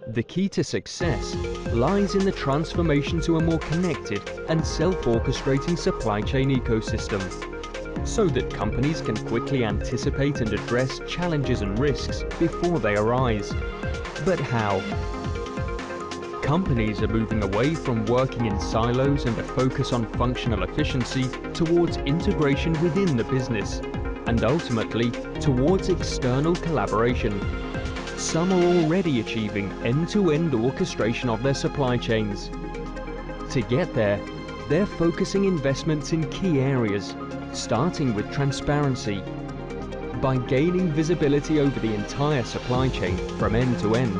The key to success lies in the transformation to a more connected and self-orchestrating supply chain ecosystem, so that companies can quickly anticipate and address challenges and risks before they arise. But how? Companies are moving away from working in silos and a focus on functional efficiency towards integration within the business, and ultimately towards external collaboration. Some are already achieving end-to-end orchestration of their supply chains. To get there, they're focusing investments in key areas, starting with transparency. By gaining visibility over the entire supply chain from end to end,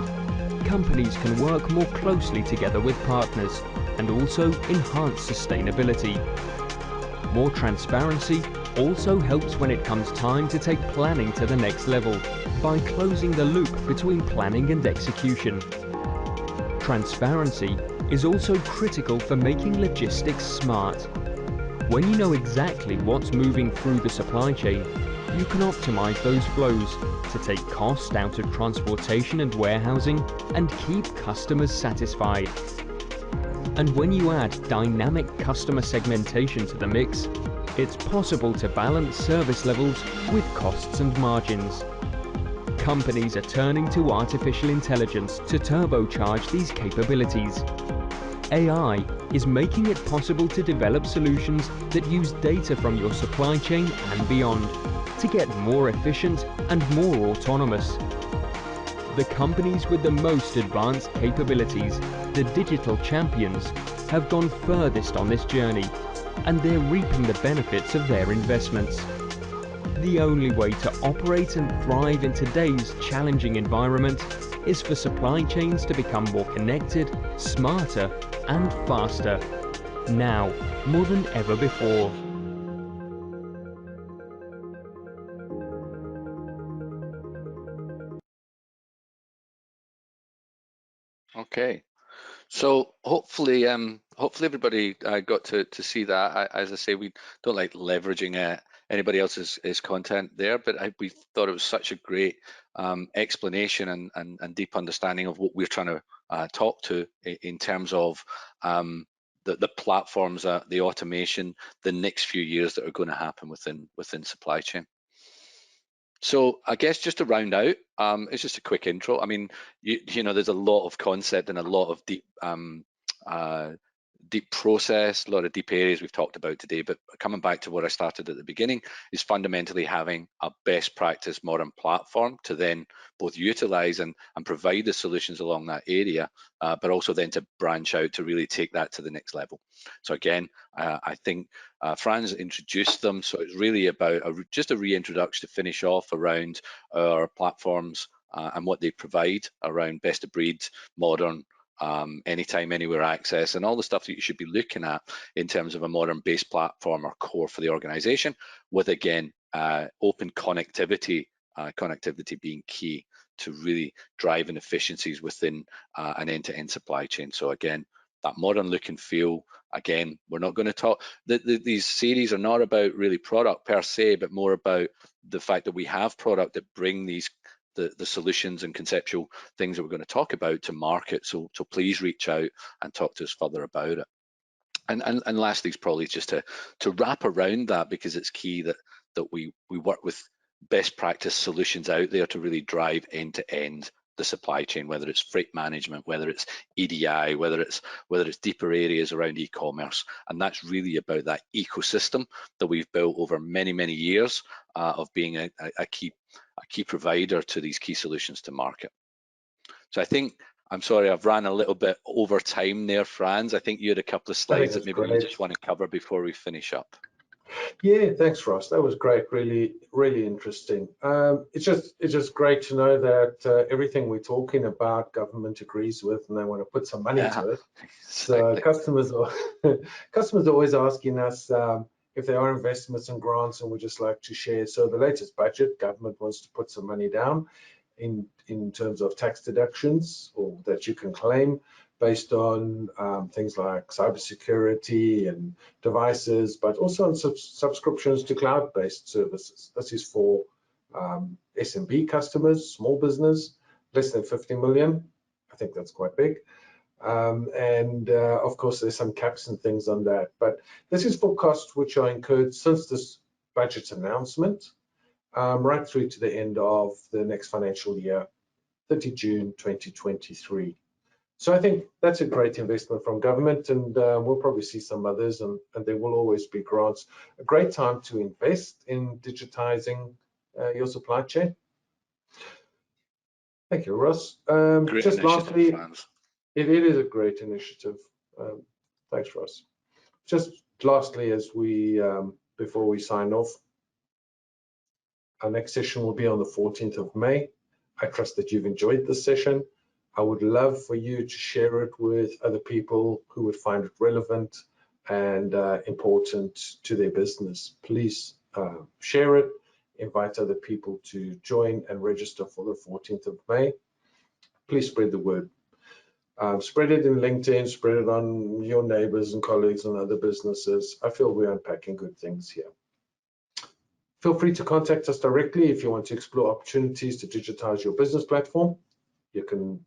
companies can work more closely together with partners and also enhance sustainability. More transparency also helps when it comes time to take planning to the next level by closing the loop between planning and execution. Transparency is also critical for making logistics smart. When you know exactly what's moving through the supply chain, you can optimize those flows to take cost out of transportation and warehousing and keep customers satisfied. And when you add dynamic customer segmentation to the mix, it's possible to balance service levels with costs and margins. Companies are turning to artificial intelligence to turbocharge these capabilities. AI is making it possible to develop solutions that use data from your supply chain and beyond to get more efficient and more autonomous. The companies with the most advanced capabilities, the digital champions, have gone furthest on this journey, and they're reaping the benefits of their investments. The only way to operate and thrive in today's challenging environment is for supply chains to become more connected, smarter, and faster, now more than ever before. Okay, so hopefully everybody got to see that. As I say, we don't like leveraging anybody else's content there, but we thought it was such a great explanation and deep understanding of what we're trying to talk to in terms of the platforms, the automation, the next few years that are going to happen within supply chain. So I guess just to round out, it's just a quick intro. I mean, you know, there's a lot of concept and a lot of deep process, a lot of deep areas we've talked about today, but coming back to what I started at the beginning is fundamentally having a best practice modern platform to then both utilize and provide the solutions along that area, but also then to branch out to really take that to the next level. So again, I think Franz introduced them, so it's really about just a reintroduction to finish off around our platforms and what they provide around best of breed, modern, anytime, anywhere access, and all the stuff that you should be looking at in terms of a modern base platform or core for the organization, with again open connectivity, connectivity being key to really driving efficiencies within an end-to-end supply chain. So again, that modern look and feel. Again, we're not going to talk, these series are not about really product per se, but more about the fact that we have product that bring these the solutions and conceptual things that we're going to talk about to market. So please reach out and talk to us further about it. And lastly is probably just to wrap around that, because it's key that we work with best practice solutions out there to really drive end-to-end the supply chain, whether it's freight management, whether it's EDI, whether it's deeper areas around e-commerce. And that's really about that ecosystem that we've built over many years of being a key provider to these key solutions to market. So I think, I'm sorry, I've ran a little bit over time there, Franz. I think you had a couple of slides that maybe you just want to cover before we finish up. Yeah, thanks, Ross. That was great. Really interesting. It's just great to know that everything we're talking about, government agrees with, and they want to put some money to it. So exactly. customers are always asking us if there are investments and grants, and we just like to share. So the latest budget, government wants to put some money down in terms of tax deductions or that you can claim based on things like cybersecurity and devices, but also on subscriptions to cloud-based services. This is for SMB customers, small business, less than 50 million. I think that's quite big. Of course, there's some caps and things on that. But this is for costs which are incurred since this budget announcement, right through to the end of the next financial year, 30 June 2023. So I think that's a great investment from government, and we'll probably see some others, and there will always be grants. A great time to invest in digitizing your supply chain. Thank you, Ross. Just lastly, it is a great initiative. Thanks, Ross. Just lastly, as we before we sign off, our next session will be on the 14th of May. I trust that you've enjoyed this session. I would love for you to share it with other people who would find it relevant and important to their business. Please share it, invite other people to join and register for the 14th of May. Please spread the word. Spread it in LinkedIn, spread it on your neighbors and colleagues and other businesses. I feel we're unpacking good things here. Feel free to contact us directly if you want to explore opportunities to digitize your business platform. You can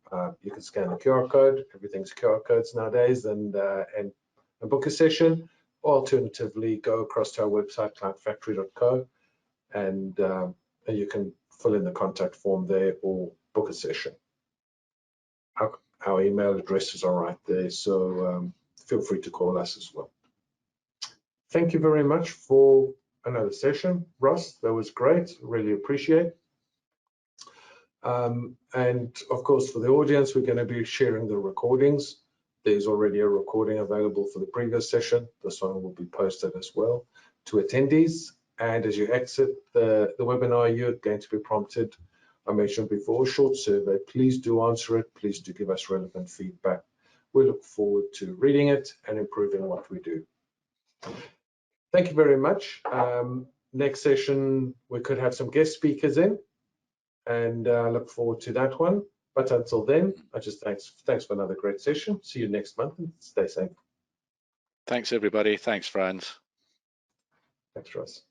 scan the QR code. Everything's QR codes nowadays, and book a session. Or alternatively, go across to our website, cloudfactory.co, and you can fill in the contact form there or book a session. Our email addresses are right there, so feel free to call us as well. Thank you very much for another session, Ross. That was great. Really appreciate. And of course, for the audience, we're going to be sharing the recordings. There's already a recording available for the previous session. This one will be posted as well to attendees. And as you exit the webinar, you're going to be prompted, I mentioned before, a short survey. Please do answer it. Please do give us relevant feedback. We look forward to reading it and improving what we do. Thank you very much. Next session, we could have some guest speakers in, and look forward to that one. But until then, I just thanks for another great session. See you next month, and stay safe. Thanks, everybody. Thanks, Franz. Thanks, Ross.